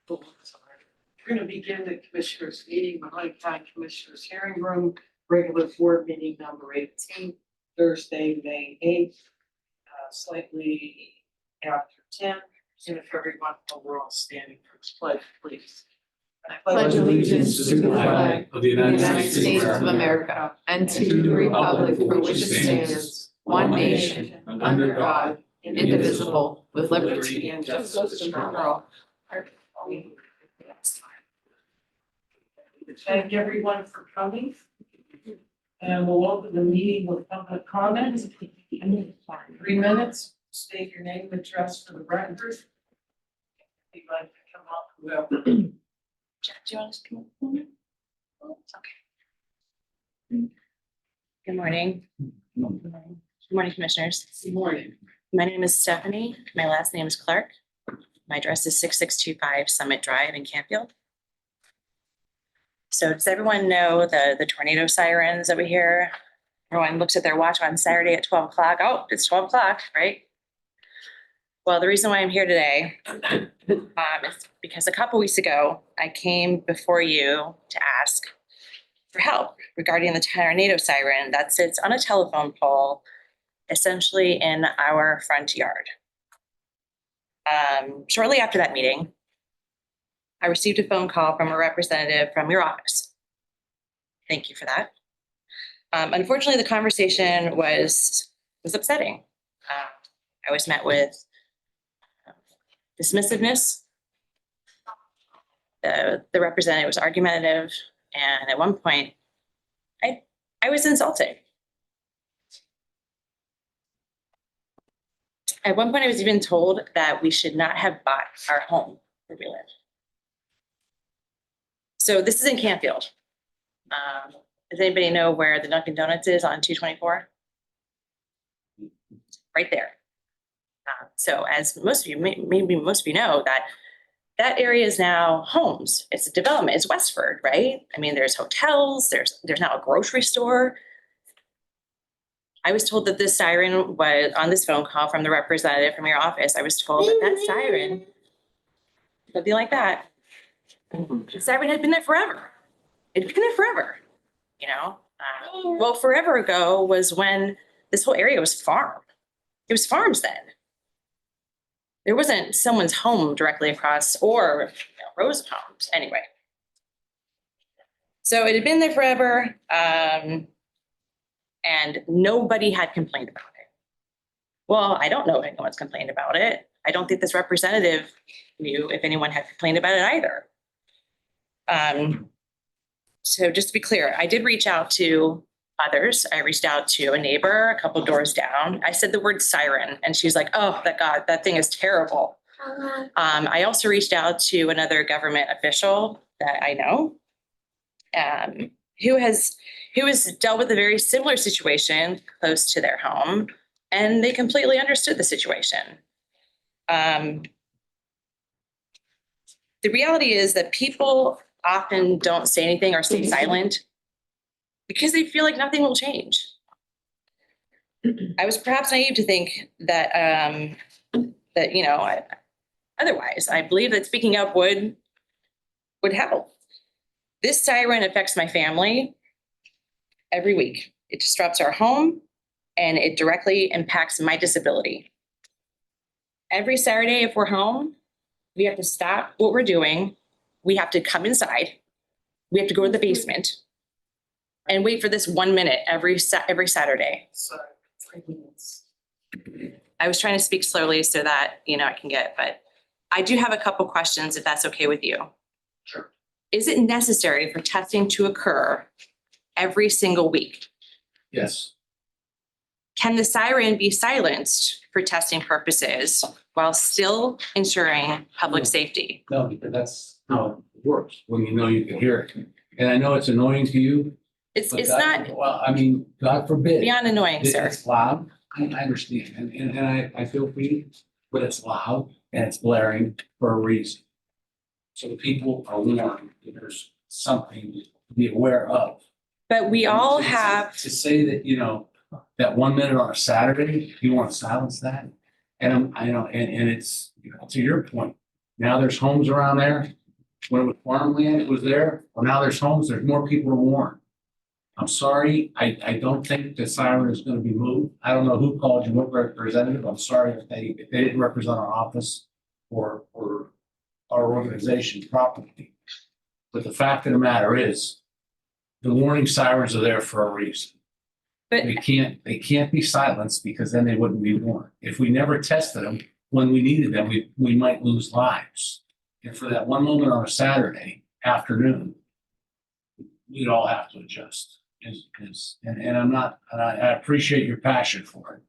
We're going to begin the Commissioners' meeting, Mahoning County Commissioners' hearing room, regular board meeting number 18, Thursday, May 8th, slightly after 10. And if everyone, we're all standing for this pledge, please. I Pledge allegiance to the flag of the United States of America and to the republic for which it stands, one nation, under God, indivisible, with liberty and justice for all. Thank everyone for coming. And we'll open the meeting with public comments. 3 minutes. State your name, address for the record. If you'd like to come up, whoever. Jack, do you want us to come up? It's okay. Good morning. Good morning, Commissioners. Good morning. My name is Stephanie. My last name is Clark. My address is 6625 Summit Drive in Campfield. So does everyone know the tornado sirens that we hear? Everyone looks at their watch on Saturday at 12 o'clock. Oh, it's 12 o'clock, right? Well, the reason why I'm here today is because a couple weeks ago, I came before you to ask for help regarding the tornado siren that sits on a telephone pole, essentially in our front yard. Shortly after that meeting, I received a phone call from a representative from your office. Thank you for that. Unfortunately, the conversation was upsetting. I was met with dismissiveness. The representative was argumentative, and at one point, I was insulted. At one point, I was even told that we should not have bought our home where we live. So this is in Campfield. Does anybody know where the Dunkin' Donuts is on 224? Right there. So as most of you, maybe most of you know, that area is now homes. It's a development. It's Westford, right? I mean, there's hotels. There's now a grocery store. I was told that this siren was on this phone call from the representative from your office. I was told that siren, something like that, the siren had been there forever. It had been there forever, you know? Well, forever ago was when this whole area was farm. It was farms then. There wasn't someone's home directly across or rows of homes anyway. So it had been there forever, and nobody had complained about it. Well, I don't know if anyone's complained about it. I don't think this representative knew if anyone had complained about it either. So just to be clear, I did reach out to others. I reached out to a neighbor a couple doors down. I said the word siren and she's like, oh, God, that thing is terrible. I also reached out to another government official that I know who has dealt with a very similar situation close to their home, and they completely understood the situation. The reality is that people often don't say anything or stay silent because they feel like nothing will change. I was perhaps naive to think that otherwise. I believe that speaking up would help. This siren affects my family every week. It disrupts our home and it directly impacts my disability. Every Saturday, if we're home, we have to stop what we're doing. We have to come inside. We have to go to the basement and wait for this 1 minute every Saturday. Sorry, 3 minutes. I was trying to speak slowly so that, I can but I do have a couple questions if that's okay with you. Sure. Is it necessary for testing to occur every single week? Yes. Can the siren be silenced for testing purposes while still ensuring public safety? No, because that's how it works, when you know you can hear it. And I know it's annoying to you. It's but not Well, I mean, God forbid. beyond annoying, sir. It's loud. I understand. And I feel for you, but it's loud and it's blaring for a reason. So the people are warned that there's something to be aware of. But we all To- have, To say that, that 1 minute on a Saturday, you want to silence that? And I know, and it's, to your point, Now there's homes around there. When it was farmland, it was there. Well, now there's homes, there's more people to warn. I'm sorry, I don't think the siren is gonna be moved. I don't know who called you, what representative. I'm sorry if they didn't represent our office or our organization properly. But the fact of the matter is, the warning sirens are there for a reason. But They can't be silenced because then they wouldn't be warned. If we never tested them when we needed them, we might lose lives. And for that one moment on a Saturday afternoon, we'd all have to adjust. And I'm not, and I appreciate your passion for it,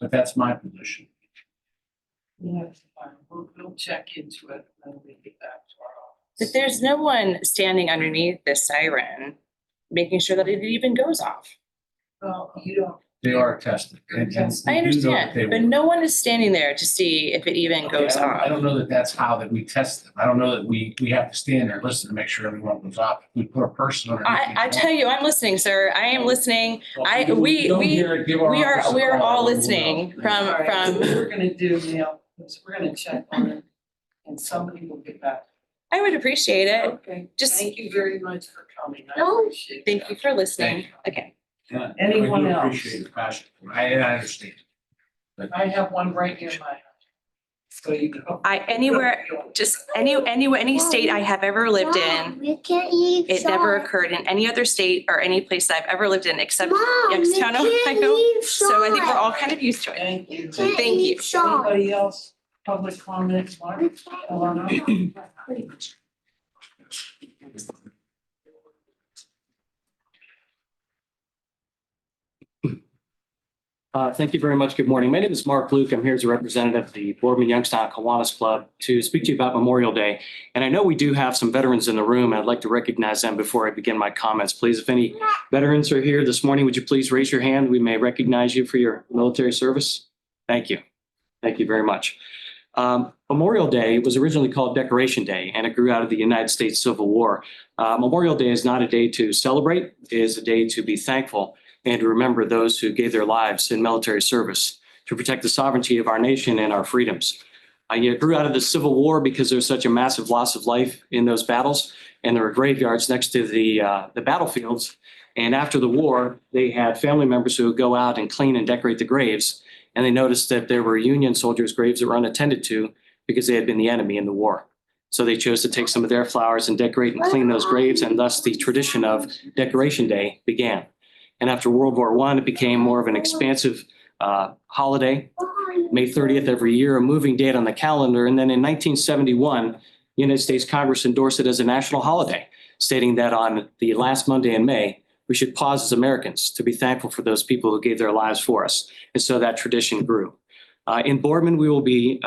but that's my position. Yeah, we'll check into it when we get back to our but office. there's no one standing underneath this siren, making sure that it even goes off. Well, you don't. They are tested. And we I do know that they understand, but were. no one is standing there to see if it even Okay, goes I off. don't know that that's how that we test them. I don't know that we have to stand there and listen to make sure everyone goes off. We put a person underneath. I tell you, I'm listening, sir. I am listening. We are all listening All from right, what we're gonna do now is we're gonna check on it and somebody will get back. I would appreciate it. Okay, Just- thank you very much for coming. I No. appreciate Thank that. you for listening. Okay. Yeah, Anyone I do else? appreciate your passion. I understand. I have one right near my house. So you go. Any state I have ever lived in, We can't eat. it never occurred in any other state or any place I've ever lived in except Mom, Youngstown, you can't Ohio. eat So I think we're all salt. kind of used to it. Thank you. Thank you. Anybody else, public comments, Mark? Alana? Thank you very much. Good morning. My name is Mark Luke. I'm here as a representative of the Boardman Youngstown Kiwanis Club to speak to you about Memorial Day. And I know we do have some veterans in the room. I'd like to recognize them before I begin my comments. Please, if any veterans are here this morning, would you please raise your hand? We may recognize you for your military service. Thank you. Thank you very much. Memorial Day was originally called Decoration Day, and it grew out of the United States Civil War. Memorial Day is not a day to celebrate. It is a day to be thankful and to remember those who gave their lives in military service to protect the sovereignty of our nation and our freedoms. It grew out of the Civil War because there was such a massive loss of life in those battles, and there were graveyards next to the battlefields. And after the war, they had family members who would go out and clean and decorate the graves, and they noticed that there were Union soldiers' graves that were unattended to because they had been the enemy in the war. So they chose to take some of their flowers and decorate and clean those graves, and thus the tradition of Decoration Day began. And after World War I, it became more of an expansive holiday, May 30th every year, a moving date on the calendar. And then in 1971, the United States Congress endorsed it as a national holiday, stating that on the last Monday in May, we should pause as Americans to be thankful for those people who gave their lives for us. And so that tradition grew. In Boardman, we will be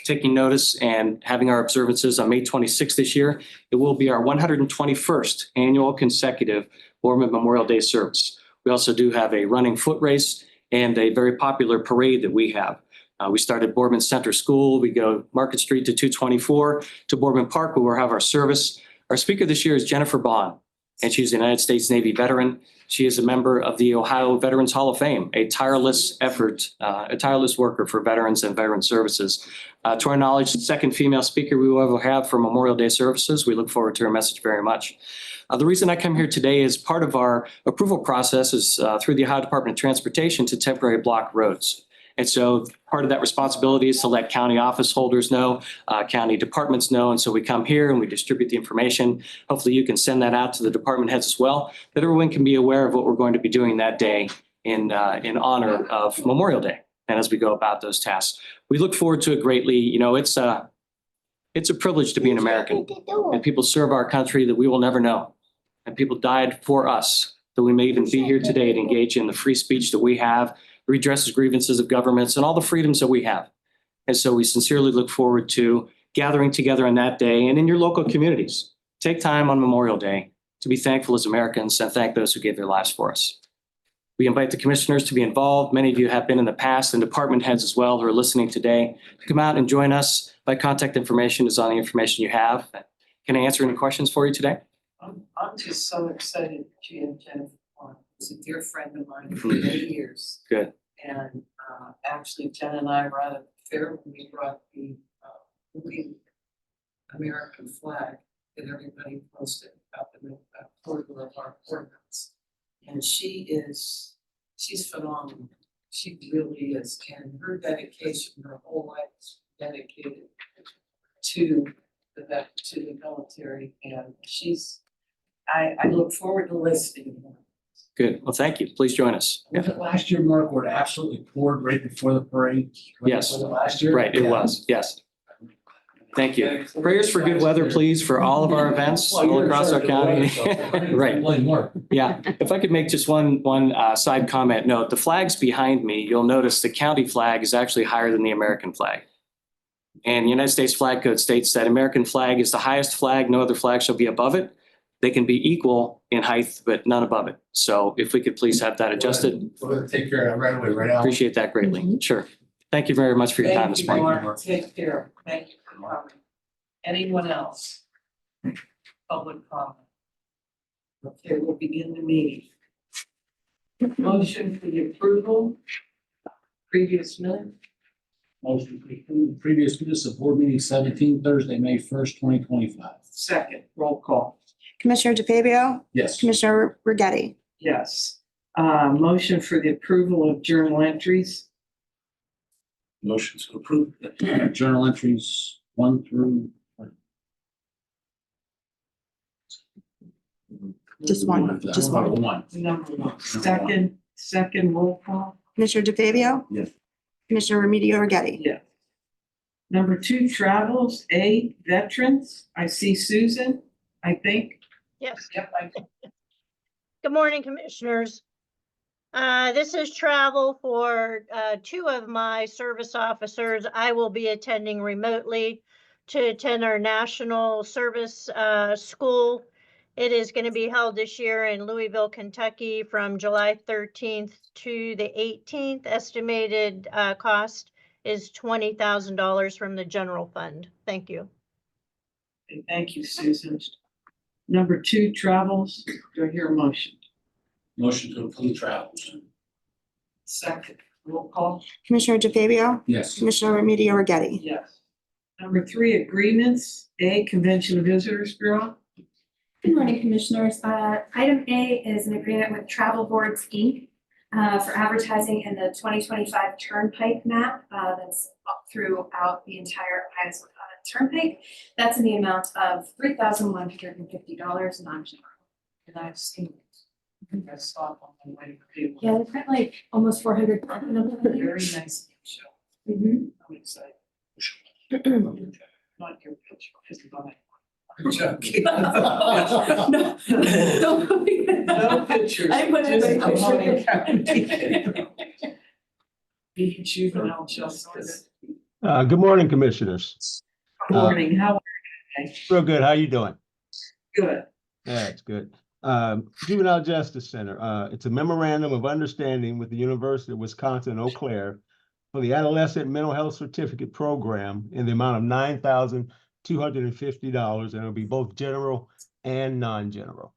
taking notice and having our observances on May 26th this year. It will be our 121st annual consecutive Boardman Memorial Day service. We also do have a running foot race and a very popular parade that we have. We start at Boardman Center School. We go Market Street to 224 to Boardman Park, where we'll have our service. Our speaker this year is Jennifer Bond, and she's a United States Navy veteran. She is a member of the Ohio Veterans Hall of Fame, a tireless effort, a tireless worker for veterans and veteran services. To our knowledge, the second female speaker we will ever have for Memorial Day services. We look forward to her message very much. The reason I come here today is part of our approval process is through the Ohio Department of Transportation to temporary block roads. And so part of that responsibility is to let county office holders know, county departments know. And so we come here and we distribute the information. Hopefully you can send that out to the department heads as well, that everyone can be aware of what we're going to be doing that day in honor of Memorial Day. And as we go about those tasks, we look forward to it greatly. You know, it's a privilege to be an American, and people serve our country that we will never know. And people died for us, that we may even be here today to engage in the free speech that we have, redresses grievances of governments, and all the freedoms that we have. And so we sincerely look forward to gathering together on that day and in your local communities. Take time on Memorial Day to be thankful as Americans and thank those who gave their lives for us. We invite the commissioners to be involved. Many of you have been in the past, and department heads as well who are listening today. To come out and join us. My contact information is on the information you have. Can I answer any questions for you today? I'm just so excited that you and Jennifer is a dear friend of mine for many years. Good. And actually, Jen and I were at a fair when we brought the movie American flag that everybody posted about the portal of our courthouse. And she's phenomenal. She really is, and her dedication, her whole life is dedicated to the military, and I look forward to listening. Good. Well, thank you. Please join us. Was it last year, Mark, where it absolutely poured right before the parade? Yes. Was it last year? Right, it was. Yes. Thank you. Prayers for good weather, please, for all of our events all across our county. Right. Blame Mark. Yeah, if I could make just one side comment note, the flags behind me, you'll notice the county flag is actually higher than the American flag. And the United States Flag Code states that American flag is the highest flag, no other flag shall be above it. They can be equal in height, but none above it. So if we could please have that adjusted, We're gonna take care of that right away, right now. appreciate that greatly. Sure. Thank you very much for your time Thank this you, morning. Mark. Take care. Thank you for coming. Anyone else? Public comment? Okay, we'll begin the meeting. Motion for the approval. Previous minute. Motion to approve the previous minutes of board meeting 17 Thursday, May 1st, 2025. Second, roll call. Commissioner DeFabio, Yes. Commissioner Rigetti, Yes. Motion for the approval of journal entries. Motion to approve the journal entries 1 through. just one. One. Number one. Second roll call. Commissioner DeFabio. Yes. Commissioner Remedy Rigetti. Yes. Number two, travels, veterans. I see Susan, I think. Yes, Yep, good morning, Commissioners. This is travel for two of my service officers. I will be attending remotely to attend our national service school. It is going to be held this year in Louisville, Kentucky from July 13th to the 18th. Estimated cost is $20,000 from the general fund. Thank you. Thank you, Susan. Number two, travels. Do I hear a motion? Motion to approve travels. Second, roll call. Commissioner DeFabio, Yes. Commissioner Remedy Rigetti. Yes. Number three, agreements. Convention Visitors Bureau. Good morning, Commissioners. Item A is an agreement with Travel Boards, Inc. For advertising in the 2025 Turnpike map that's up throughout the entire Iowa Turnpike. That's in the amount of $3,150 non-general. And I've seen it. I think I saw it on the way. to Yeah, they print like almost 400 of them. Very nice show. Mhm. I'm excited. Not your picture, it's mine. I'm joking. No. No pictures. I put it just in my Mahoning picture. County. Be juvenile justice. Good morning, Commissioners. Morning, how are you? Real good. How you doing? Good. Yeah, it's good. Juvenile Justice Center. It's a memorandum of understanding with the University of Wisconsin-Eau Claire for the Adolescent Mental Health Certificate Program in the amount of $9,250, and it'll be both general and non-general.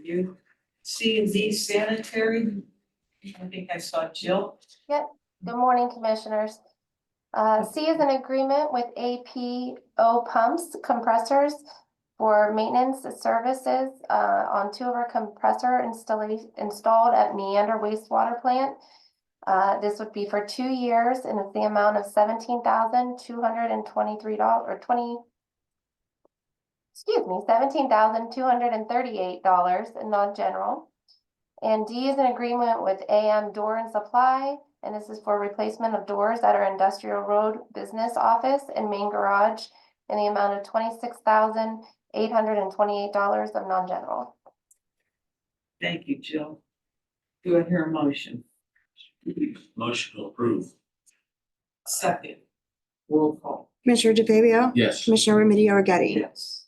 You, C&D sanitary, I think I saw Jill. Good morning, Commissioners. C is an agreement with APO pumps, compressors for maintenance services on two of our compressor installed at Meander wastewater plant. This would be for 2 years and it's the amount of $17,238 in non-general. And D is an agreement with AM Door and Supply, and this is for replacement of doors at our Industrial Road Business Office and Main Garage in the amount of $26,828 of non-general. Thank you, Jill. Do I hear a motion? Motion to approve. Second, roll call. Commissioner DeFabio, Yes. Commissioner Remedy Rigetti. Yes.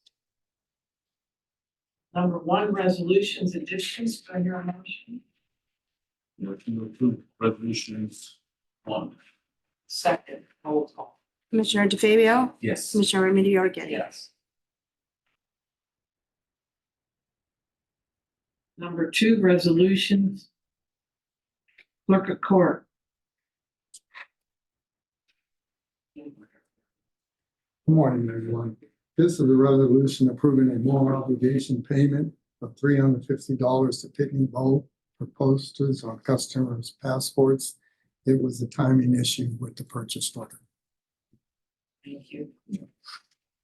Number one, resolutions additions. Do I hear a motion? Motion to approve resolutions 1. Second, roll call. Commissioner DeFabio, Yes. Commissioner Remedy Rigetti. Yes. Number two, resolutions. Clerk of Court. Good morning, everyone. This is a resolution approving a moral obligation payment of $350 to Pitney Bowes for posters on customers' passports. It was a timing issue with the purchase order. Thank you.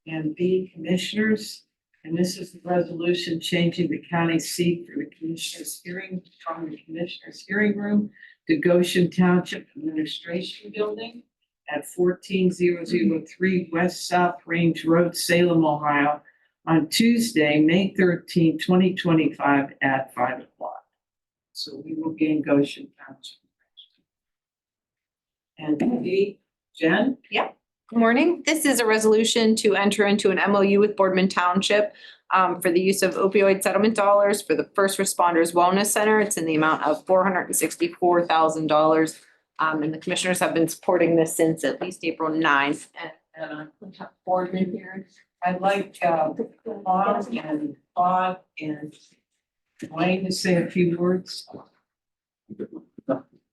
And B, commissioners, and this is the resolution changing the county seat for the commissioners hearing from the commissioners hearing room to Goshen Township Administration Building at 14003 West South Range Road, Salem, Ohio, on Tuesday, May 13, 2025 at 5 o'clock. So we will be in Goshen Township. And B, Jen? Good morning. This is a resolution to enter into an MOU with Boardman Township for the use of opioid settlement dollars for the First Responders Wellness Center. It's in the amount of $464,000. And the commissioners have been supporting this since at least April 9th. And we have Boardman here. I'd like Bob and Bob and Dwayne to say a few words.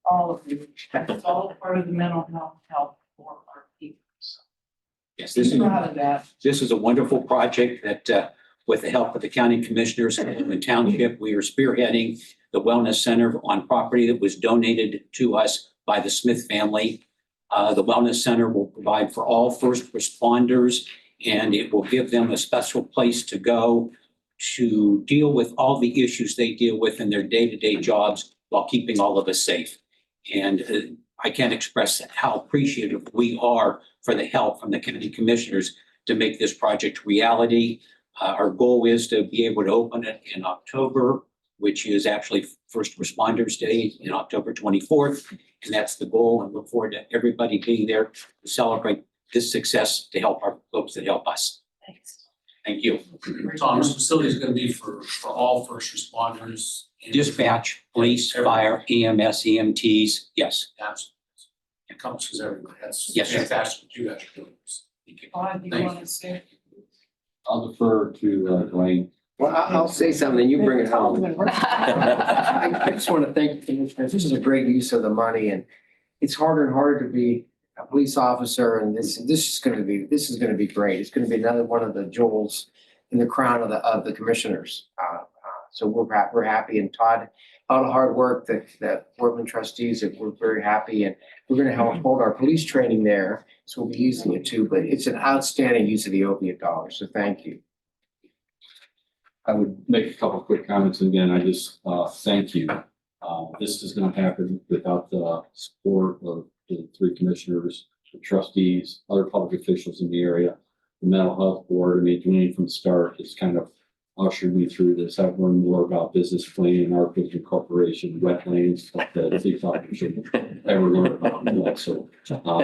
All of you. It's all part of the mental health for our people. So Yes, this I'm is, proud of that. this is a wonderful project that, with the help of the county commissioners in the township, we are spearheading the wellness center on property that was donated to us by the Smith family. The wellness center will provide for all first responders, and it will give them a special place to go to deal with all the issues they deal with in their day-to-day jobs while keeping all of us safe. And I can't express how appreciative we are for the help from the county commissioners to make this project reality. Our goal is to be able to open it in October, which is actually First Responders Day in October 24th. And that's the goal, and look forward to everybody being there to celebrate this success to help our folks that help us. Thanks. Thank you. Tom, this facility is gonna be for all first responders. and- Dispatch, police, fire, EMS, EMTs, yes. Absolutely. Encompasses everybody. That's Yes, sir. fantastic what you guys are doing. Thank you. Bob, you Thank want to say? I'll defer to Dwayne. Well, I'll say something, you bring it home. I just want to thank the commissioners. This is a great use of the money, and it's harder and harder to be a police officer, and this is going to be great. It's going to be another one of the jewels in the crown of the commissioners. So we're happy, and Todd, all the hard work that Boardman trustees, we're very happy, and we're going to help hold our police training there, so we'll be using it too. But it's an outstanding use of the opiate dollars. So thank you. I would make a couple of quick comments. And again, I just thank you. This does not happen without the support of the three commissioners, the trustees, other public officials in the area, the mental health board. I mean, Dwayne from the start has kind of ushered me through this. I've learned more about business planning, our business corporation, wetlands, stuff that the officer should ever learn about. So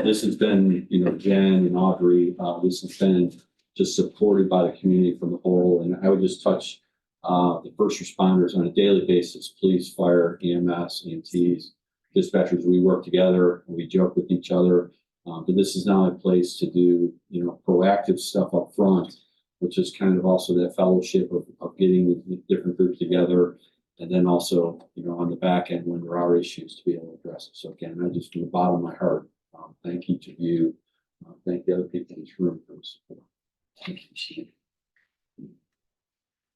this has been, Jen and Audrey, this has been just supported by the community from the whole. And I would just touch the first responders on a daily basis, police, fire, EMS, EMTs, dispatchers. We work together and we joke with each other. But this is now a place to do, proactive stuff up front, which is kind of also that fellowship of getting the different groups together. And then also, on the back end, when there are issues, to be able to address it. So again, I just, from the bottom of my heart, thank each of you. Thank the other people in this room for the support. Thank you, Chief.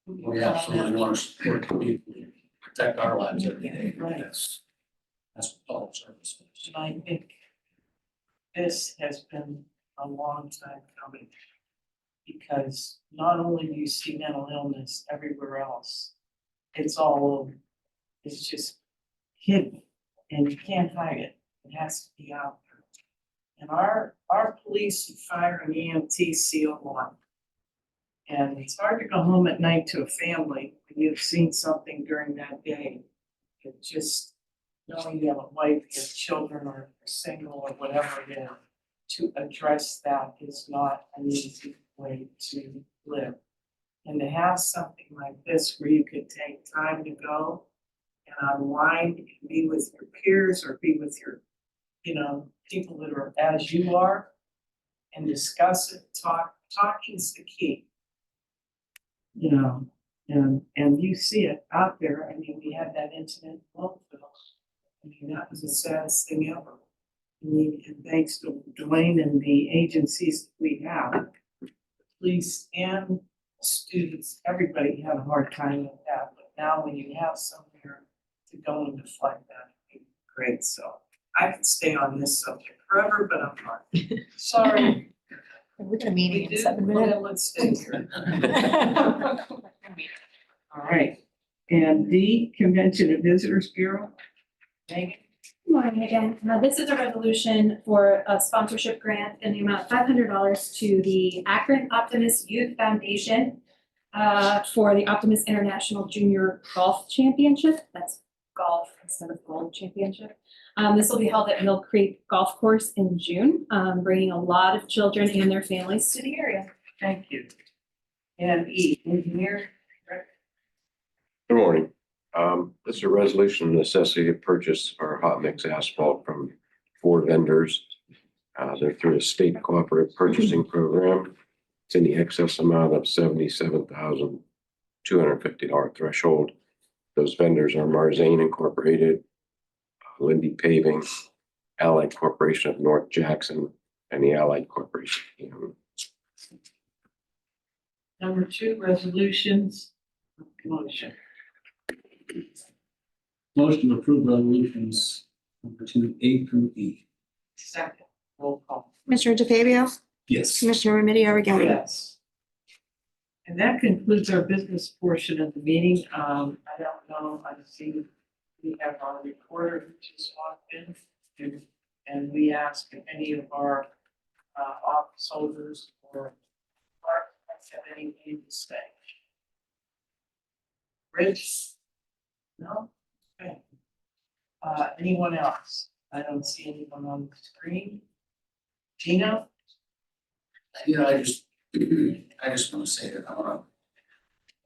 We absolutely want to support the people, protect our lives every day. Right. That's public service. And I think this has been a long time coming, because not only do you see mental illness everywhere else, it's all over. It's just hidden, and you can't hide it. It has to be out there. And our police and fire and EMT see a lot. And it's hard to go home at night to a family when you've seen something during that day. It just, knowing you have a wife, you have children, or single, or whatever it is, to address that is not an easy way to live. And to have something like this where you could take time to go and unwind and be with your peers or be with your, people that are as you are, and discuss it, talking's the key. And you see it out there. I mean, we had that incident in Oakville. I mean, that was the saddest thing ever. I mean, and thanks to Dwayne and the agencies that we have, police and students, everybody had a hard time with that, but now when you have somewhere to go and deflect that, it'd be great, so I could stay on this subject forever, but I'm not. Sorry. We're gonna We meeting in do, 7 minutes. well, let's stay here. All right, and D, Convention and Visitors Bureau. Megan? Good morning again. This is a resolution for a sponsorship grant in the amount of $500 to the Akron Optimist Youth Foundation for the Optimist International Junior Golf Championship. That's golf instead of gold championship. This will be held at Mill Creek Golf Course in June, bringing a lot of children and their families to the area. Thank you. And E, Engineer. Good morning. This is a resolution of necessity to purchase our hot mix asphalt from 4 vendors. They're through a state cooperative purchasing program. It's in the excess amount of $77,250 threshold. Those vendors are Marzane Incorporated, Lindy Paving, Allied Corporation of North Jackson, and the Allied Corporation. Number 2, resolutions. Motion. Motion to approve resolutions number 2, A through E. Second, roll call. Commissioner DeFabio, Yes. Commissioner Remedy Agati. Yes. And that concludes our business portion of the meeting. I don't know, I see we have our reporter who just walked in. And we ask if any of our office holders or clerks have anything to say. Rich? No? Okay. Anyone else? I don't see anyone on the screen. Gina? Yeah, I just want to say that I want to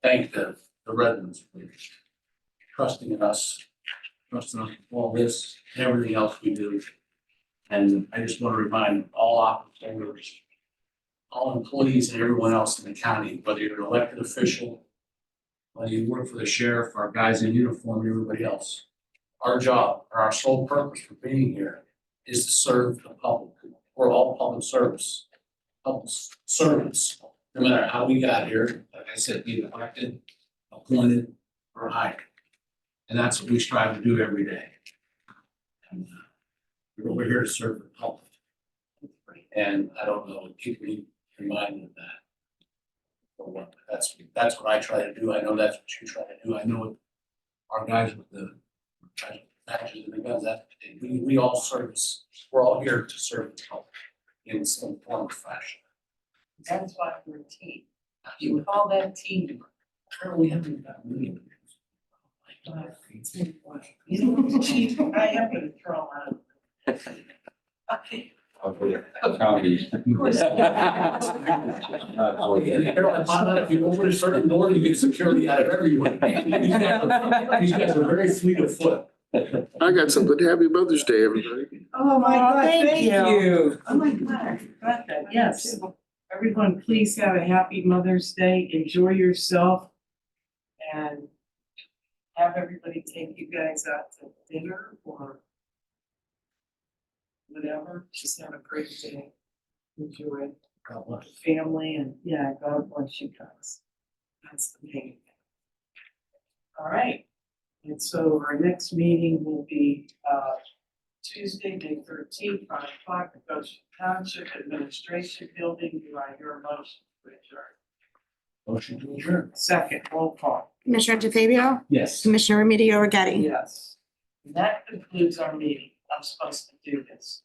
thank the residents for trusting in us, trusting us with all this and everything else we do. And I just want to remind all office holders, all employees and everyone else in the county, whether you're an elected official, whether you work for the sheriff, our guys in uniform, and everybody else, our job or our sole purpose for being here is to serve the public. We're all public service, public servants, no matter how we got here. Like I said, being elected, appointed, or hired. And that's what we strive to do every day. And we're here to serve the public. And I don't know, keep me reminded of that. That's what I try to do. I know that's what you try to do. I know what our guys with the badges and the guns, that we all service. We're all here to serve the public in some form or fashion. That's why we're a team. You call that team. We haven't got many. You know, chief, I am gonna throw out. Okay. County. Of course. If you open a certain door, you get security out of everyone. These guys are very fleet of foot. I got something. Happy Mother's Day, everybody. Oh, my God, thank you. Oh, my God, I forgot that, yes. Everyone, please have a happy Mother's Day, enjoy yourself. And have everybody take you guys out to dinner or whatever, just have a great day. Enjoy family and, yeah, God bless you guys. That's the main thing. All right, and so our next meeting will be, Tuesday, May 13th, 5 o'clock, at Goshen Township Administration Building. Do I hear a motion to adjourn? Motion to adjourn. Second, roll call. Commissioner DeFabio, Yes. Commissioner Remedy Agati. Yes. And that concludes our meeting. I'm supposed to do this.